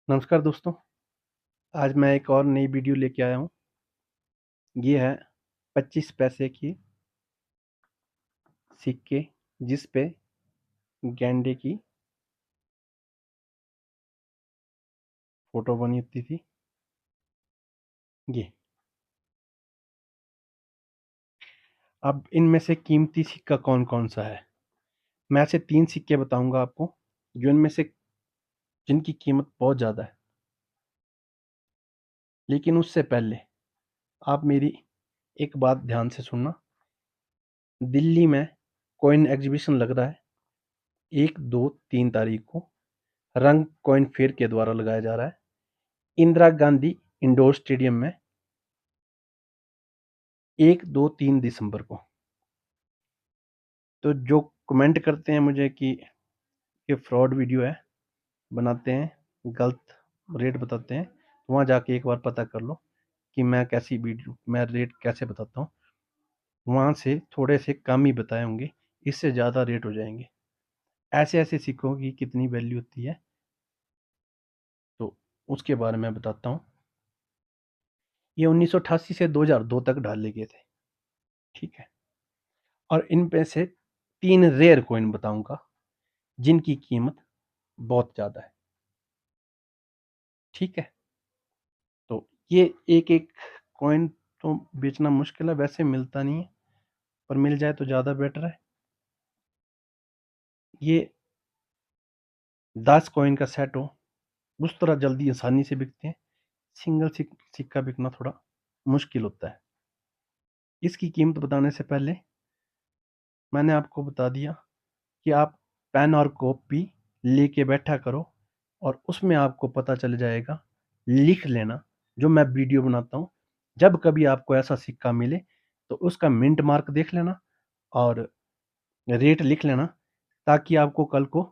नमस्कार दोस्तों, आज मैं एक और नई वीडियो लेके आया हूँ। ये है 25 पैसे की सिक्के जिस पे गैंडे की फोटो बनी होती थी। ये अब इनमें से कीमती सिक्का कौन कौन सा है। मैं ऐसे 3 सिक्के बताऊंगा आपको जो इनमें से जिनकी कीमत बहुत ज़्यादा है। लेकिन उससे पहले आप मेरी एक बात ध्यान से सुनना। दिल्ली में कॉइन एग्जीबिशन लग रहा है 1, 2, 3 तारीख को। रंग कॉइन फेयर के द्वारा लगाया जा रहा है इंदिरा गांधी इंडोर स्टेडियम में 1, 2, 3 दिसंबर को। तो जो कमेंट करते हैं मुझे कि ये फ्रॉड वीडियो है, बनाते हैं, गलत रेट बताते हैं, तो वहाँ जाके एक बार पता कर लो कि मैं रेट कैसे बताता हूँ। वहाँ से थोड़े से कम ही बताए होंगे, इससे ज़्यादा रेट हो जाएंगे। ऐसे ऐसे सिक्कों की कितनी वैल्यू होती है तो उसके बारे में बताता हूँ। ये 1988 से 2002 तक डाले गए थे, ठीक है। और इन पे से 3 रेयर कॉइन बताऊंगा जिनकी कीमत बहुत ज़्यादा है, ठीक है। तो ये एक एक कॉइन तो बेचना मुश्किल है, वैसे मिलता नहीं है, पर मिल जाए तो ज़्यादा बेटर है। ये 10 कॉइन का सेट हो उस तरह जल्दी आसानी से बिकते हैं। सिंगल सिक्का बिकना थोड़ा मुश्किल होता है। इसकी कीमत बताने से पहले मैंने आपको बता दिया कि आप पेन और कॉपी लेके बैठा करो और उसमें आपको पता चल जाएगा, लिख लेना। जो मैं वीडियो बनाता हूँ, जब कभी आपको ऐसा सिक्का मिले तो उसका मिंट मार्क देख लेना और रेट लिख लेना, ताकि आपको कल को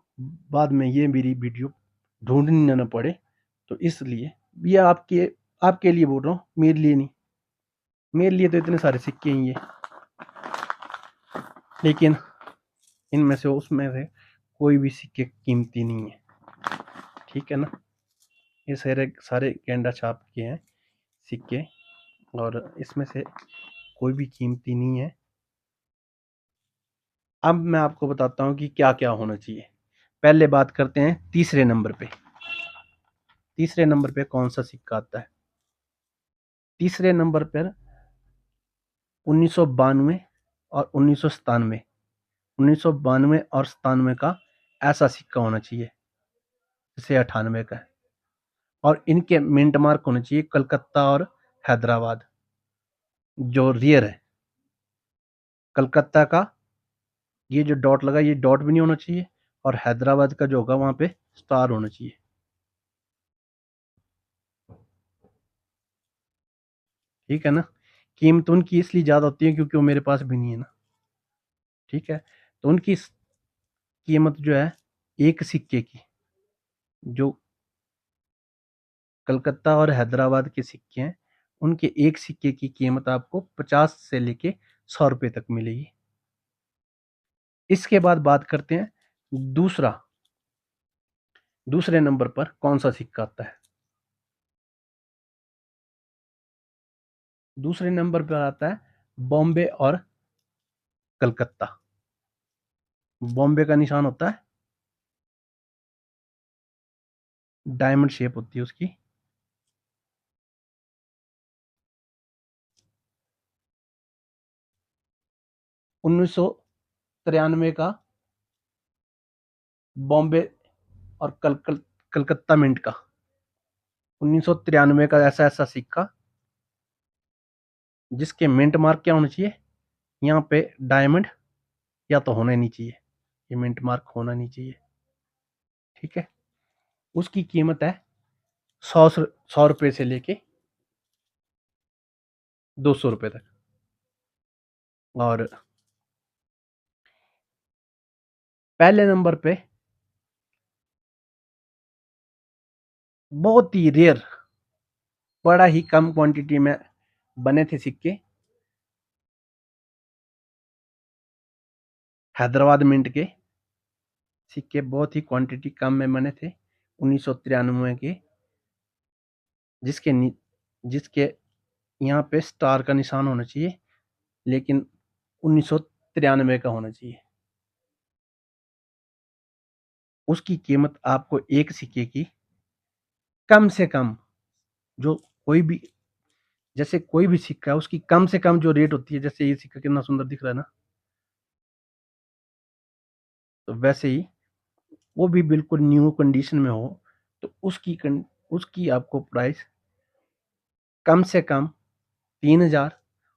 बाद में ये मेरी वीडियो ढूंढनी ना पड़े। तो इसलिए ये आपके लिए बोल रहा हूँ, मेरे लिए नहीं। मेरे लिए तो इतने सारे सिक्के ही हैं, लेकिन इनमें से उसमें से कोई भी सिक्के कीमती नहीं है, ठीक है ना। ये सारे सारे गेंडा छाप के हैं सिक्के और इसमें से कोई भी कीमती नहीं है। अब मैं आपको बताता हूँ कि क्या क्या होना चाहिए। पहले बात करते हैं तीसरे नंबर पे। तीसरे नंबर पे कौन सा सिक्का आता है? तीसरे नंबर पर 1992 और 1997, 1992 और 97 का ऐसा सिक्का होना चाहिए जैसे 98 का है। और इनके मिंट मार्क होने चाहिए कलकत्ता और हैदराबाद। जो रियर है कलकत्ता का, ये जो डॉट लगा ये डॉट भी नहीं होना चाहिए, और हैदराबाद का जो होगा वहां पे स्टार होना चाहिए, ठीक है ना। कीमत उनकी इसलिए ज़्यादा होती है क्योंकि वो मेरे पास भी नहीं है ना, ठीक है। तो उनकी कीमत जो है एक सिक्के की, जो कलकत्ता और हैदराबाद के सिक्के हैं, उनके एक सिक्के की कीमत आपको 50 से लेके 100 रुपये तक मिलेगी। इसके बाद बात करते हैं दूसरे नंबर पर कौन सा सिक्का आता है। दूसरे नंबर पर आता है बॉम्बे और कलकत्ता। बॉम्बे का निशान होता है, डायमंड शेप होती है उसकी। उन्नीस सौ तिरानवे का बॉम्बे और कलकत्ता मिंट का, 1993 का ऐसा ऐसा सिक्का जिसके मिंट मार्क क्या होना चाहिए, यहाँ पे डायमंड या तो होना ही नहीं चाहिए, ये मिंट मार्क होना नहीं चाहिए, ठीक है। उसकी कीमत है 100 रुपये से लेके 200 रुपये तक। और पहले नंबर पे बहुत ही रेयर, बड़ा ही कम क्वांटिटी में बने थे सिक्के, हैदराबाद मिंट के सिक्के बहुत ही क्वांटिटी कम में बने थे 1993 के। जिसके यहाँ पे स्टार का निशान होना चाहिए, लेकिन 1993 का होना चाहिए। उसकी कीमत आपको एक सिक्के की कम से कम, जो कोई भी, जैसे कोई भी सिक्का है उसकी कम से कम जो रेट होती है, जैसे ये सिक्का कितना सुंदर दिख रहा है ना, तो वैसे ही वो भी बिल्कुल न्यू कंडीशन में हो तो उसकी आपको प्राइस कम से कम 3,000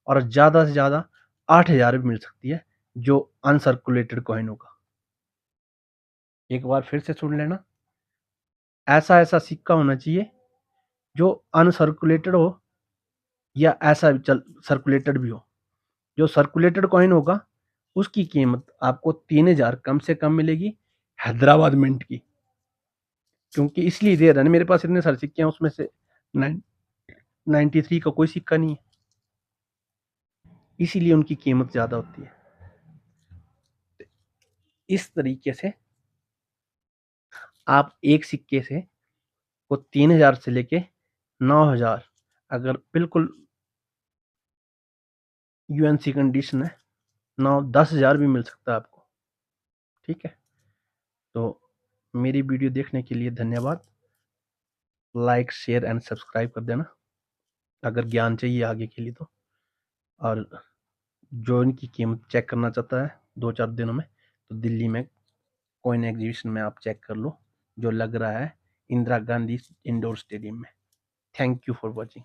और ज़्यादा से ज़्यादा 8,000 भी मिल सकती है, जो अनसर्कुलेटेड कॉइन होगा। एक बार फिर से सुन लेना, ऐसा ऐसा सिक्का होना चाहिए जो अनसर्कुलेटेड हो या ऐसा सर्कुलेटेड भी हो। जो सर्कुलेटेड कॉइन होगा उसकी कीमत आपको 3,000 कम से कम मिलेगी, हैदराबाद मिंट की। क्योंकि इसलिए दे रहा है, मेरे पास इतने सारे सिक्के हैं, उसमें से 93 का कोई सिक्का नहीं है, इसीलिए उनकी कीमत ज़्यादा होती है। इस तरीके से आप एक सिक्के से को 3,000 से लेके 9,000, अगर बिल्कुल यूएनसी कंडीशन है, 9-10,000 भी मिल सकता है आपको। ठीक है, तो मेरी वीडियो देखने के लिए धन्यवाद। लाइक, शेयर एंड सब्सक्राइब कर देना अगर ज्ञान चाहिए आगे के लिए तो। और जो इनकी कीमत चेक करना चाहता है 2-4 दिनों में, तो दिल्ली में कॉइन एग्जीबिशन में आप चेक कर लो, जो लग रहा है इंदिरा गांधी इंडोर स्टेडियम में। Thank you for watching.